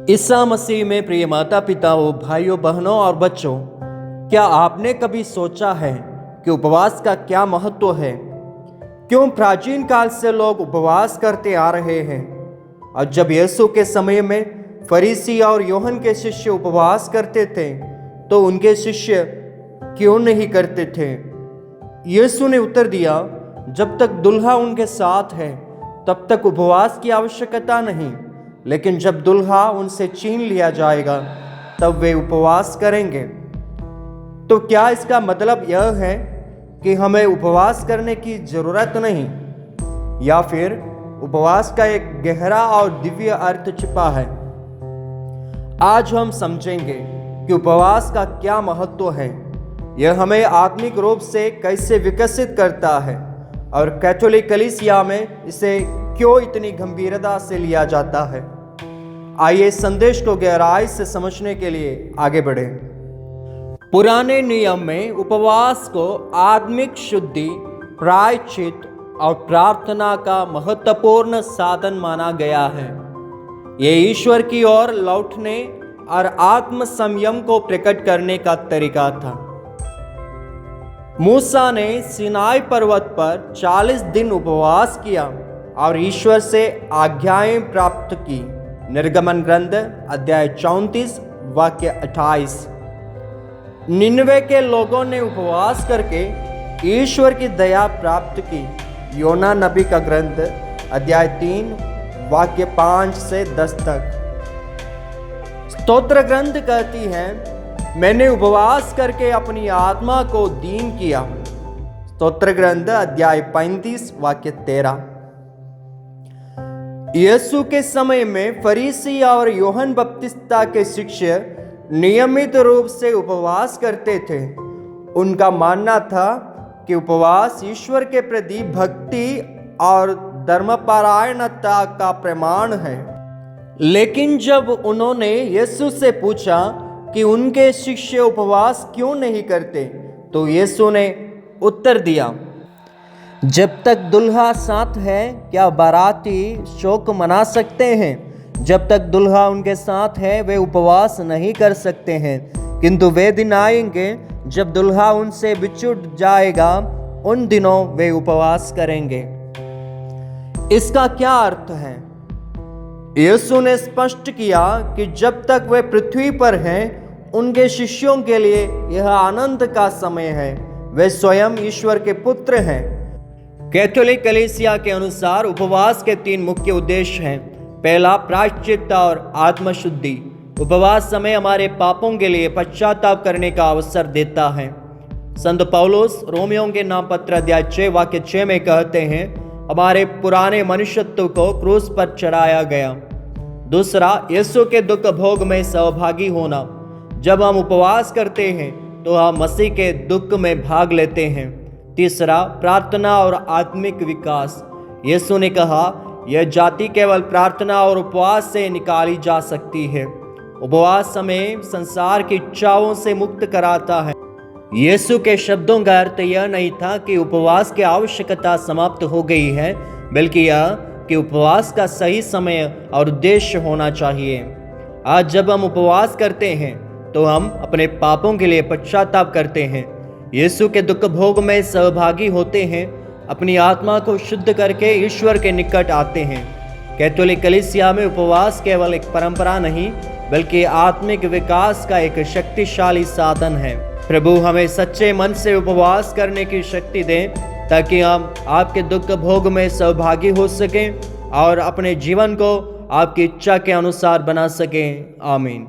ईसा मसीह में प्रिय माता पिताओं, भाइयों बहनों और बच्चों, क्या आपने कभी सोचा है कि उपवास का क्या महत्व है? क्यों प्राचीन काल से लोग उपवास करते आ रहे हैं? और जब यीशु के समय में फरीसी और यूहन्ना के शिष्य उपवास करते थे तो उनके शिष्य क्यों नहीं करते थे? यीशु ने उत्तर दिया, जब तक दुल्हा उनके साथ है तब तक उपवास की आवश्यकता नहीं, लेकिन जब दुल्हा उनसे छीन लिया जाएगा तब वे उपवास करेंगे। तो क्या इसका मतलब यह है कि हमें उपवास करने की जरूरत नहीं, या फिर उपवास का एक गहरा और दिव्य अर्थ छिपा है? आज हम समझेंगे कि उपवास का क्या महत्व है, यह हमें आत्मिक रूप से कैसे विकसित करता है और कैथोलिक कलीसिया में इसे क्यों इतनी गंभीरता से लिया जाता है। आइए संदेश को गहराई से समझने के लिए आगे बढ़े। पुराने नियम में उपवास को आत्मिक शुद्धि, प्रायश्चित और प्रार्थना का महत्वपूर्ण साधन माना गया है। ये ईश्वर की ओर लौटने और आत्म संयम को प्रकट करने का तरीका था। मूसा ने सिनाई पर्वत पर 40 दिन उपवास किया और ईश्वर से आज्ञाएं प्राप्त की। निर्गमन ग्रंथ अध्याय 34 वाक्य 28। निनवे के लोगों ने उपवास करके ईश्वर की दया प्राप्त की। योना नबी का ग्रंथ अध्याय 3 वाक्य 5 से 10 तक। स्तोत्र ग्रंथ कहती है, मैंने उपवास करके अपनी आत्मा को दीन किया। स्तोत्र ग्रंथ अध्याय 35 वाक्य 13। यीशु के समय में फरीसी और यूहन्ना बपतिस्ता के शिष्य नियमित रूप से उपवास करते थे। उनका मानना था कि उपवास ईश्वर के प्रति भक्ति और धर्मपरायणता का प्रमाण है। लेकिन जब उन्होंने यीशु से पूछा कि उनके शिष्य उपवास क्यों नहीं करते, तो यीशु ने उत्तर दिया, जब तक दुल्हा साथ है क्या बाराती शोक मना सकते हैं? जब तक दुल्हा उनके साथ है वे उपवास नहीं कर सकते हैं, किंतु वे दिन आएंगे जब दुल्हा उनसे बिछुड़ जाएगा, उन दिनों वे उपवास करेंगे। इसका क्या अर्थ है? यीशु ने स्पष्ट किया कि जब तक वे पृथ्वी पर हैं उनके शिष्यों के लिए यह आनंद का समय है। वे स्वयं ईश्वर के पुत्र हैं। कैथोलिक कलीसिया के अनुसार उपवास के 3 मुख्य उद्देश्य हैं। पहला, प्रायश्चित और आत्मशुद्धि। उपवास समय हमारे पापों के लिए पश्चाताप करने का अवसर देता है। संत पौलुस रोमियों के नाम पत्र अध्याय 6 वाक्य 6 में कहते हैं, हमारे पुराने मनुष्यत्व को क्रूस पर चढ़ाया गया। दूसरा, यीशु के दुख भोग में सहभागी होना। जब हम उपवास करते हैं तो हम मसीह के दुख में भाग लेते हैं। तीसरा, प्रार्थना और आत्मिक विकास। यीशु ने कहा, यह जाति केवल प्रार्थना और उपवास से निकाली जा सकती है। उपवास हमें संसार की इच्छाओं से मुक्त कराता है। यीशु के शब्दों का अर्थ यह नहीं था कि उपवास की आवश्यकता समाप्त हो गई है, बल्कि यह कि उपवास का सही समय और उद्देश्य होना चाहिए। आज जब हम उपवास करते हैं तो हम अपने पापों के लिए पश्चाताप करते हैं, यीशु के दुख भोग में सहभागी होते हैं, अपनी आत्मा को शुद्ध करके ईश्वर के निकट आते हैं। कैथोलिक कलीसिया में उपवास केवल एक परंपरा नहीं, बल्कि आत्मिक विकास का एक शक्तिशाली साधन है। प्रभु हमें सच्चे मन से उपवास करने की शक्ति दें, ताकि हम आपके दुख भोग में सहभागी हो सकें और अपने जीवन को आपकी इच्छा के अनुसार बना सकें। आमीन।